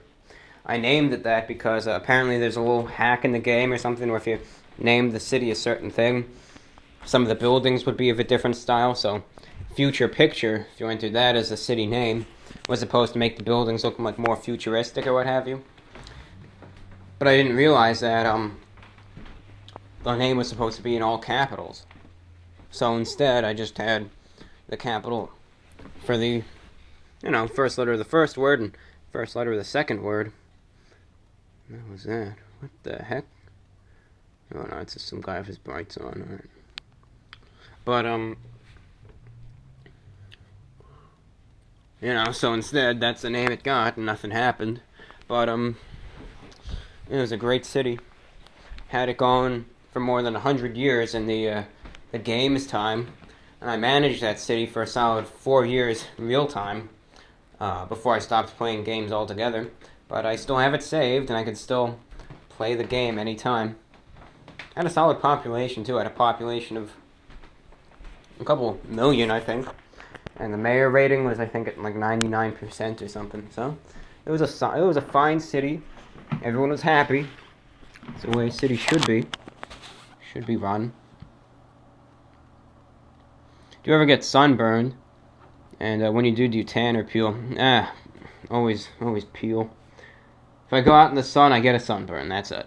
I named it that because apparently there's a little hack in the game or something where if you name the city a certain thing, some of the buildings would be of a different style. So Future Picture, if you entered that as a city name, was supposed to make the buildings look like more futuristic or what have you. But I didn't realize that the name was supposed to be in all capitals. So instead, I just had the capital for the, first letter of the first word and first letter of the second word. What was that? What the heck? Oh no, it's just some guy with his brights on. All right. But so instead, that's the name it got, and nothing happened. But it was a great city. Had it going for more than 100 years in the game's time, and I managed that city for a solid 4 years real time before I stopped playing games altogether. But I still have it saved, and I can still play the game anytime. Had a solid population too. I had a population of a couple million, I think, and the mayor rating was, I think, at like 99% or something. So it was a fine city. Everyone was happy. It's the way a city should be run. Do you ever get sunburned? And when you do you tan or peel? Always peel. If I go out in the sun, I get a sunburn. That's it.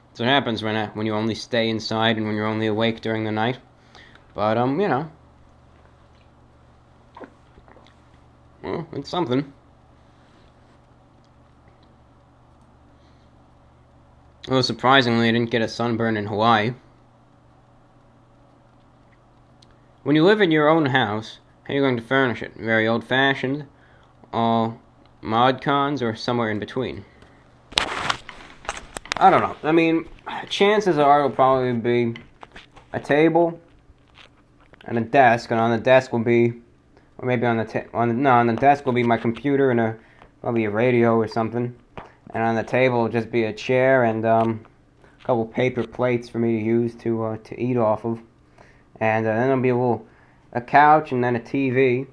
That's what happens when you only stay inside and when you're only awake during the night. But well, it's something. Well, surprisingly, I didn't get a sunburn in Hawaii. When you live in your own house, how are you going to furnish it? Very old-fashioned, all mod cons, or somewhere in between? I don't know. I mean, chances are it'll probably be a table and a desk, and on the desk will be, or maybe on the desk will be my computer and probably a radio or something. And on the table will just be a chair and a couple paper plates for me to use to eat off of. And then there'll be a couch and then a TV.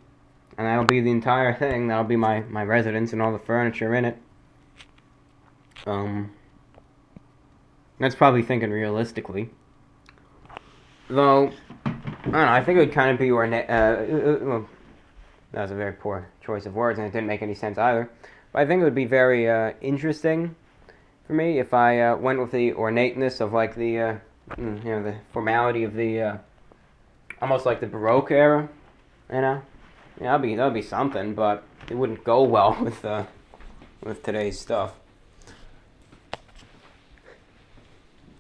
And that'll be the entire thing. That'll be my residence and all the furniture in it. That's probably thinking realistically. Though, I don't know, I think it would kind of be ornate. Well, that was a very poor choice of words and it didn't make any sense either. But I think it would be very interesting for me if I went with the ornateness of like the the formality of the almost like the Baroque era, Yeah, that'd be something, but it wouldn't go well with today's stuff.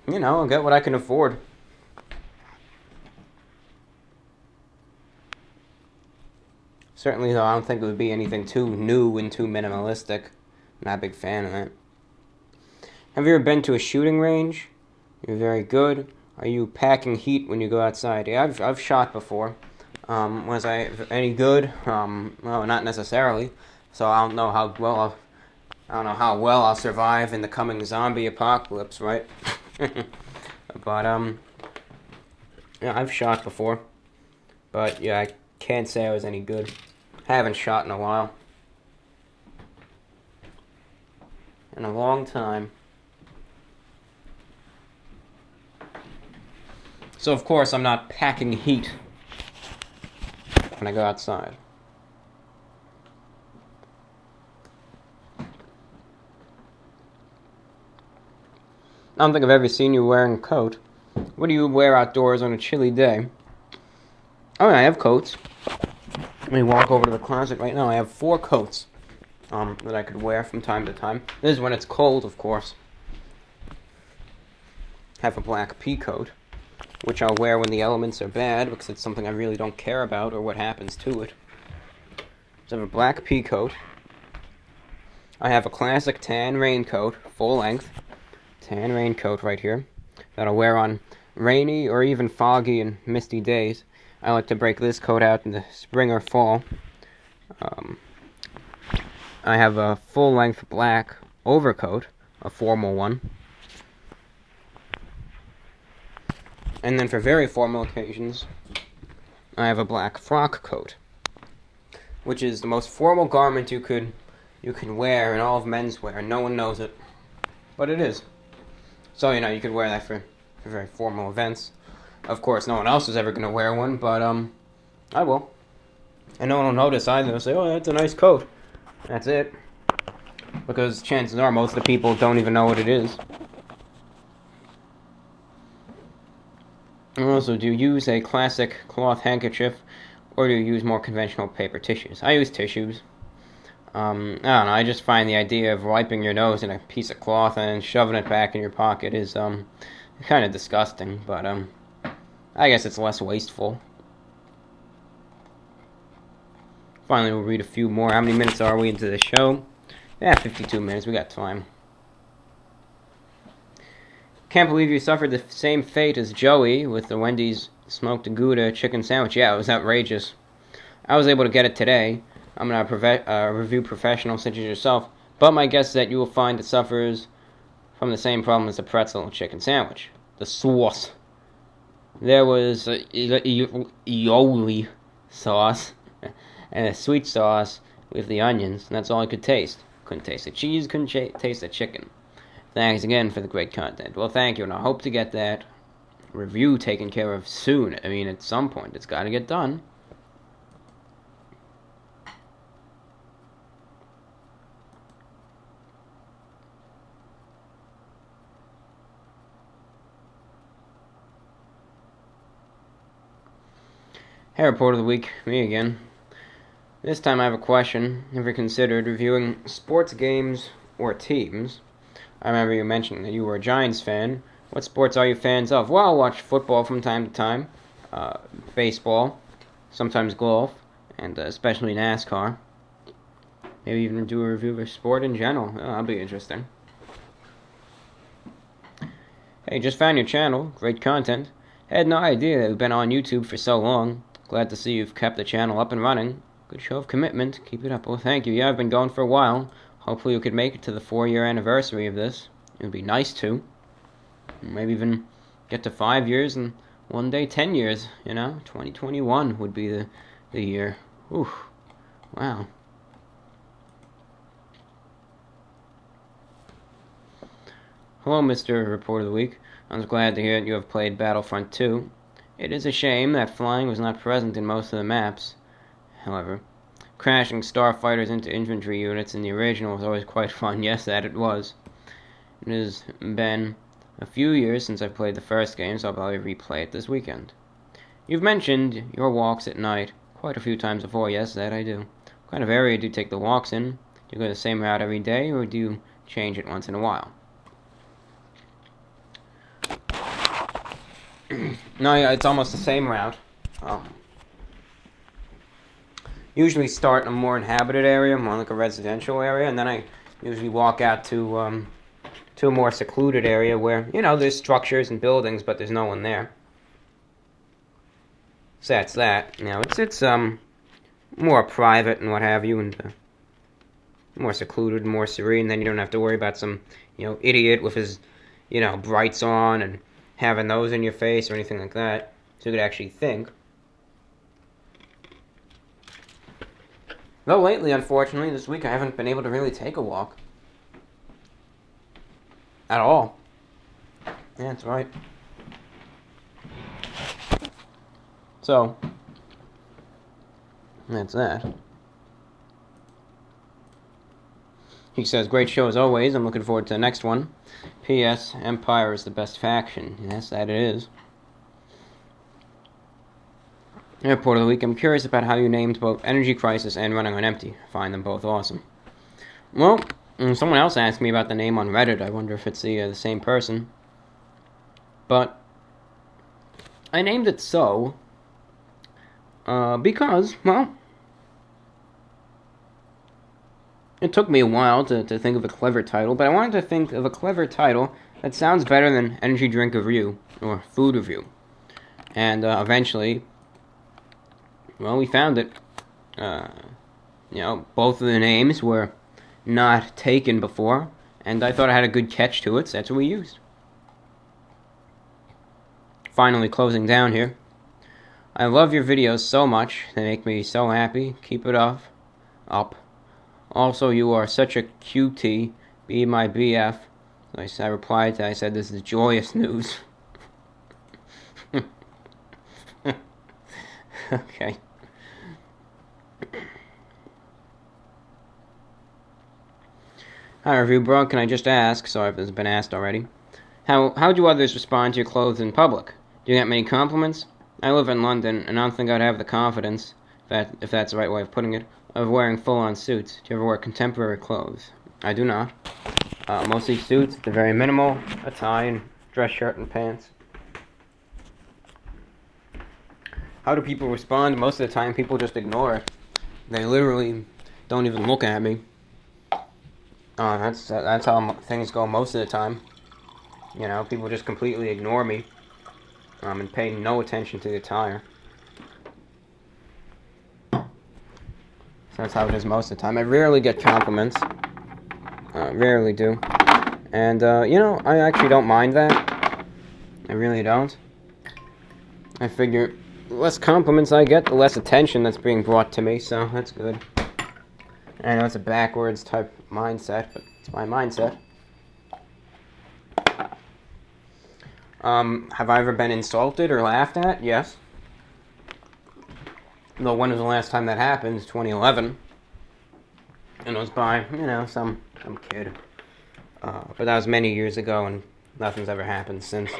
I'll get what I can afford. Certainly, though, I don't think it would be anything too new and too minimalistic. Not a big fan of that. Have you ever been to a shooting range? You're very good. Are you packing heat when you go outside? Yeah, I've shot before. Was I any good? Well, not necessarily. So I don't know how well I don't know how well I'll survive in the coming zombie apocalypse, right? But, yeah, I've shot before. But, yeah, I can't say I was any good. Haven't shot in a while. In a long time. So, of course, I'm not packing heat when I go outside. I don't think I've ever seen you wearing a coat. What do you wear outdoors on a chilly day? Oh, yeah, I have coats. Let me walk over to the closet right now. I have 4 coats that I could wear from time to time. This is when it's cold, of course. I have a black pea coat, which I'll wear when the elements are bad, because it's something I really don't care about or what happens to it. So I have a black pea coat. I have a classic tan raincoat, full length. Tan raincoat right here that I'll wear on rainy or even foggy and misty days. I like to break this coat out in the spring or fall. I have a full-length black overcoat, a formal one. And then for very formal occasions, I have a black frock coat, which is the most formal garment you could wear in all of menswear. No one knows it, but it is. So, you could wear that for very formal events. Of course, no one else is ever going to wear one, but, I will. And no one will notice either. They'll say, oh, that's a nice coat. That's it. Because chances are most of the people don't even know what it is. And also, do you use a classic cloth handkerchief, or do you use more conventional paper tissues? I use tissues. I don't know, I just find the idea of wiping your nose in a piece of cloth and shoving it back in your pocket is, kind of disgusting, but, I guess it's less wasteful. Finally, we'll read a few more. How many minutes are we into the show? Yeah, 52 minutes, we got time. Can't believe you suffered the same fate as Joey with the Wendy's smoked Gouda chicken sandwich. Yeah, it was outrageous. I was able to get it today. I'm not a review professional such as yourself, but my guess is that you will find it suffers from the same problem as the pretzel and chicken sandwich. The sauce. There was aioli sauce and a sweet sauce with the onions, and that's all I could taste. Couldn't taste the cheese, couldn't taste the chicken. Thanks again for the great content. Well, thank you, and I hope to get that review taken care of soon. I mean, at some point, it's got to get done. Hey, Report of the Week, me again. This time I have a question. Have you considered reviewing sports games or teams? I remember you mentioning that you were a Giants fan. What sports are you fans of? Well, I watch football from time to time, baseball, sometimes golf, and especially NASCAR. Maybe even do a review of a sport in general. That'll be interesting. Hey, just found your channel. Great content. Had no idea that you've been on YouTube for so long. Glad to see you've kept the channel up and running. Good show of commitment. Keep it up. Well, thank you. Yeah, I've been going for a while. Hopefully you could make it to the 4-year anniversary of this. It would be nice to. Maybe even get to 5 years and one day 10 years, 2021 would be the year. Ooh. Wow. Hello, Mr. Report of the Week. I'm glad to hear that you have played Battlefront 2. It is a shame that flying was not present in most of the maps. However, crashing starfighters into infantry units in the original was always quite fun. Yes, that it was. It has been a few years since I've played the first game, so I'll probably replay it this weekend. You've mentioned your walks at night quite a few times before. Yes, that I do. What kind of area do you take the walks in? Do you go the same route every day, or do you change it once in a while? No, yeah, it's almost the same route. Usually start in a more inhabited area, more like a residential area, and then I usually walk out to a more secluded area where, there's structures and buildings, but there's no one there. So that's that. It's more private and what have you, and more secluded, more serene. Then you don't have to worry about some, idiot with his, brights on and having those in your face or anything like that. So you could actually think. Though lately, unfortunately, this week I haven't been able to really take a walk. At all. Yeah, that's right. So, that's that. He says, great show as always. I'm looking forward to the next one. P.S. Empire is the best faction. Yes, that it is. Airport of the week. I'm curious about how you named both Energy Crisis and Running on Empty. I find them both awesome. Well, someone else asked me about the name on Reddit. I wonder if it's the same person. But I named it so because, well, it took me a while to think of a clever title, but I wanted to think of a clever title that sounds better than Energy Drink Review or Food Review. And eventually, well, we found it. Both of the names were not taken before, and I thought I had a good catch to it, so that's what we used. Finally closing down here. I love your videos so much. They make me so happy. Keep it up. Also, you are such a cutie. Be my BF. I replied, I said, this is joyous news. Okay. Hi, Review Bro. Can I just ask? Sorry if this has been asked already. How do others respond to your clothes in public? Do you get many compliments? I live in London, and I don't think I'd have the confidence, if that's the right way of putting it, of wearing full-on suits. Do you ever wear contemporary clothes? I do not. Mostly suits, they're very minimal, a tie, and dress shirt and pants. How do people respond? Most of the time, people just ignore it. They literally don't even look at me. That's how things go most of the time. People just completely ignore me and pay no attention to the attire. So that's how it is most of the time. I rarely get compliments. Rarely do. And, I actually don't mind that. I really don't. I figure the less compliments I get, the less attention that's being brought to me, so that's good. I know it's a backwards type mindset, but it's my mindset. Have I ever been insulted or laughed at? Yes. Though when was the last time that happened? It's 2011. And it was by, some kid. But that was many years ago, and nothing's ever happened since.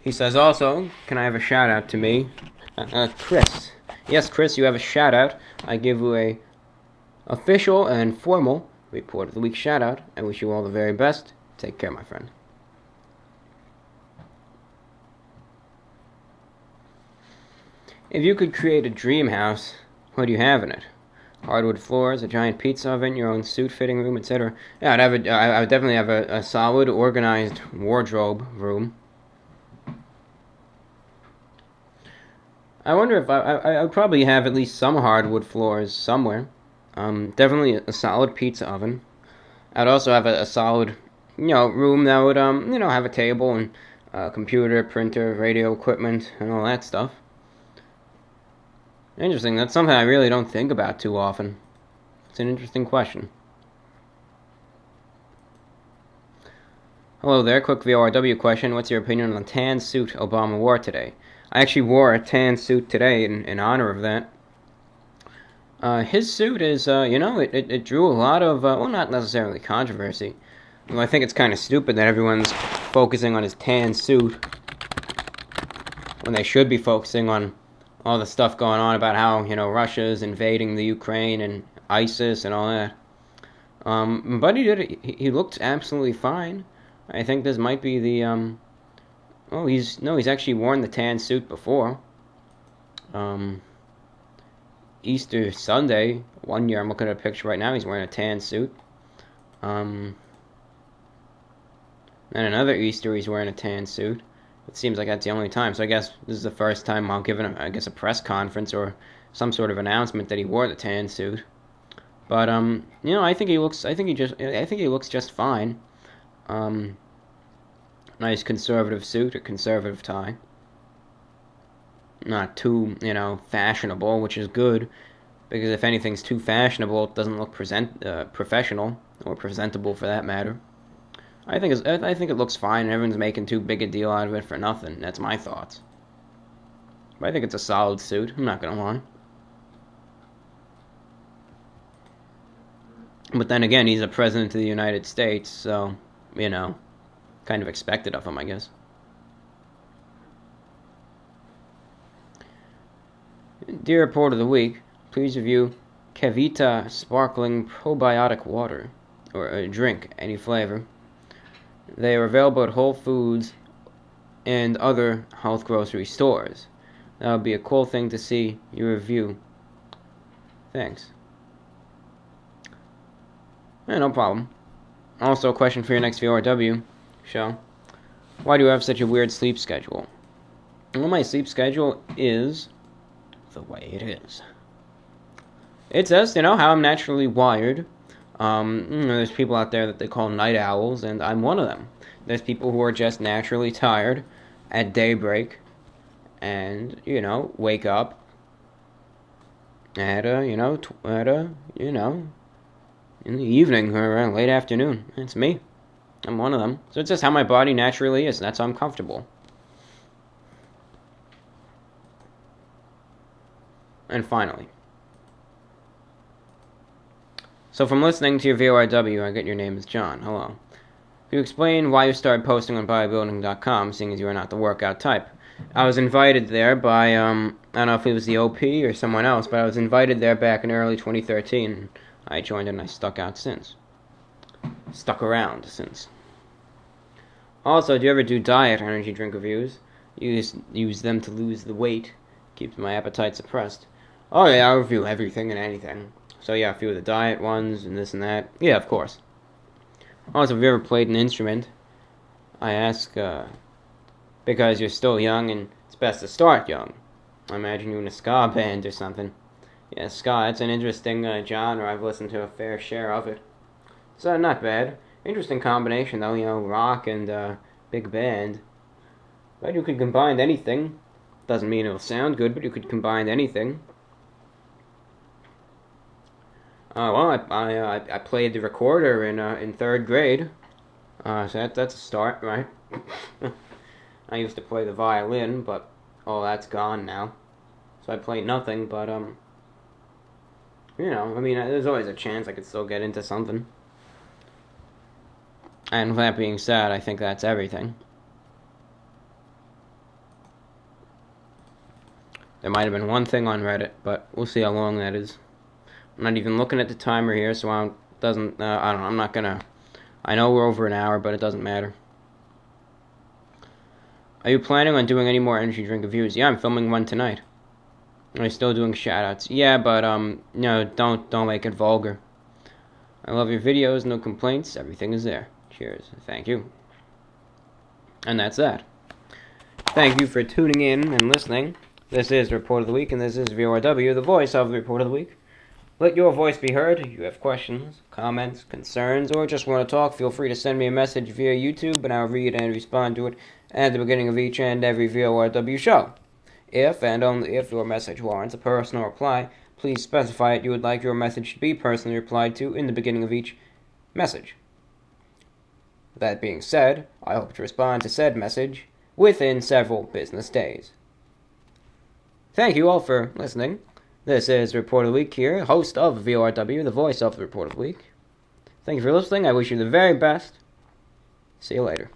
He says also, can I have a shout out to me? Chris. Yes, Chris, you have a shout out. I give you a official and formal Report of the Week shout out. I wish you all the very best. Take care, my friend. If you could create a dream house, what do you have in it? Hardwood floors, a giant pizza oven, your own suit fitting room, etc. Yeah, I would definitely have a solid, organized wardrobe room. I wonder if I would probably have at least some hardwood floors somewhere. Definitely a solid pizza oven. I'd also have a solid, room that would, have a table and computer, printer, radio equipment, and all that stuff. Interesting. That's something I really don't think about too often. It's an interesting question. Hello there. Quick VORW question. What's your opinion on the tan suit Obama wore today? I actually wore a tan suit today in honor of that. His suit is, it drew a lot of, not necessarily controversy. Well, I think it's kind of stupid that everyone's focusing on his tan suit when they should be focusing on all the stuff going on about how, Russia's invading the Ukraine and ISIS and all that. But he looked absolutely fine. I think this might be the, he's actually worn the tan suit before. Easter Sunday, one year, I'm looking at a picture right now, he's wearing a tan suit. And another Easter, he's wearing a tan suit. It seems like that's the only time. So I guess this is the first time I'll give a press conference or some sort of announcement that he wore the tan suit. But I think he looks. I think he looks just fine. Nice conservative suit, a conservative tie. Not too, fashionable, which is good. Because if anything's too fashionable, it doesn't look professional or presentable for that matter. I think it looks fine. And everyone's making too big a deal out of it for nothing. That's my thoughts. But I think it's a solid suit. I'm not gonna lie. But then again, he's a president of the United States, so kind of expected of him, I guess. Dear Report of the Week, please review Kevita Sparkling Probiotic Water, or a drink, any flavor. They are available at Whole Foods and other health grocery stores. That would be a cool thing to see your review. Thanks. Yeah, no problem. Also, a question for your next VORW show. Why do you have such a weird sleep schedule? Well, my sleep schedule is the way it is. It's just, how I'm naturally wired. There's people out there that they call night owls, and I'm one of them. There's people who are just naturally tired at daybreak and, wake up at in the evening or around late afternoon. It's me. I'm one of them. So it's just how my body naturally is, and that's how I'm comfortable. And finally. So from listening to your VORW, I get your name is John. Hello. Can you explain why you started posting on bodybuilding.com, seeing as you are not the workout type? I was invited there by, I don't know if it was the OP or someone else, but I was invited there back in early 2013. I joined and I stuck around since. Also, do you ever do diet energy drink reviews? Use them to lose the weight. Keeps my appetite suppressed. Oh yeah, I review everything and anything. So yeah, a few of the diet ones and this and that. Yeah, of course. Also, have you ever played an instrument? I ask, because you're still young and it's best to start young. I imagine you in a ska band or something. Yeah, ska, it's an interesting genre. I've listened to a fair share of it. So, not bad. Interesting combination, though, rock and big band. But you could combine anything. Doesn't mean it'll sound good, but you could combine anything. I played the recorder in third grade. So that's a start, right? I used to play the violin, but all that's gone now. So I play nothing, but there's always a chance I could still get into something. And with that being said, I think that's everything. There might have been one thing on Reddit, but we'll see how long that is. I'm not even looking at the timer here, so I'm not gonna. I know we're over an hour, but it doesn't matter. Are you planning on doing any more energy drink reviews? Yeah, I'm filming one tonight. I'm still doing shoutouts. Yeah, but don't make it vulgar. I love your videos, no complaints, everything is there. Cheers. Thank you. And that's that. Thank you for tuning in and listening. This is Report of the Week, and this is VORW, the voice of the Report of the Week. Let your voice be heard. If you have questions, comments, concerns, or just want to talk, feel free to send me a message via YouTube, and I'll read and respond to it at the beginning of each and every VORW show. If, and only if, your message warrants a personal reply, please specify that you would like your message to be personally replied to in the beginning of each message. That being said, I hope to respond to said message within several business days. Thank you all for listening. This is Report of the Week here, host of VORW, the voice of the Report of the Week. Thank you for listening. I wish you the very best. See you later.